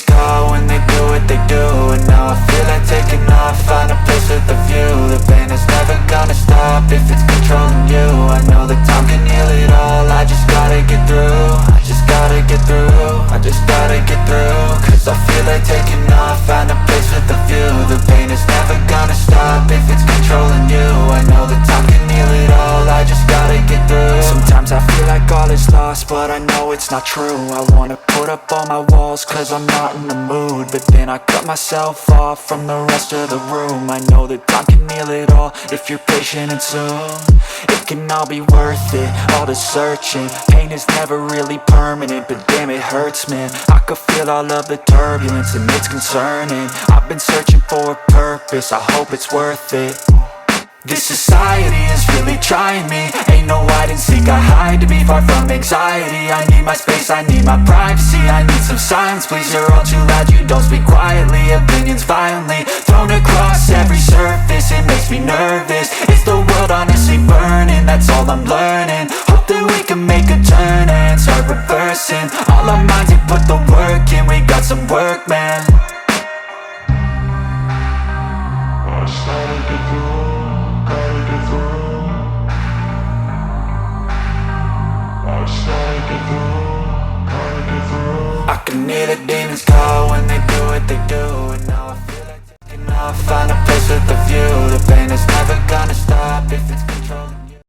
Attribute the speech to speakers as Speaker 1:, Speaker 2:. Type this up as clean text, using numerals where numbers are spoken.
Speaker 1: call when they do what they do. And now I feel like taking off, find a place with a view. The pain is never gonna stop if it's controlling you. I know that time can heal it all, I just gotta get through. I just gotta get through, I just gotta get through. Cause I feel like taking off, find a place with a view. The pain is never gonna stop if it's controlling you. I know that time can heal it all, I just gotta get through. Sometimes I feel like all is lost, but I know it's not true. I wanna put up all my walls cause I'm not in the mood, but then I cut myself off from the rest of the room. I know that time can heal it all if you're patient, and soon it can all be worth it, all the searching. Pain is never really permanent, but damn it hurts, man. I could feel all of the turbulence and it's concerning. I've been searching for a purpose, I hope it's worth it. This society is really trying me. Ain't no hide and seek, I hide to be far from anxiety. I need my space, I need my privacy. I need some silence, please, you're all too loud. You don't speak quietly, opinions violently thrown across every surface. It makes me nervous, is the world honestly burning? That's all I'm learning. Hope that we can make a turn and start reversing all our minds and put the work in. We got some work, man. I just gotta get through. I can hear the demons call when they do what they do. And now I feel like taking off, find a place with a view. The pain is never gonna stop if it's controlling.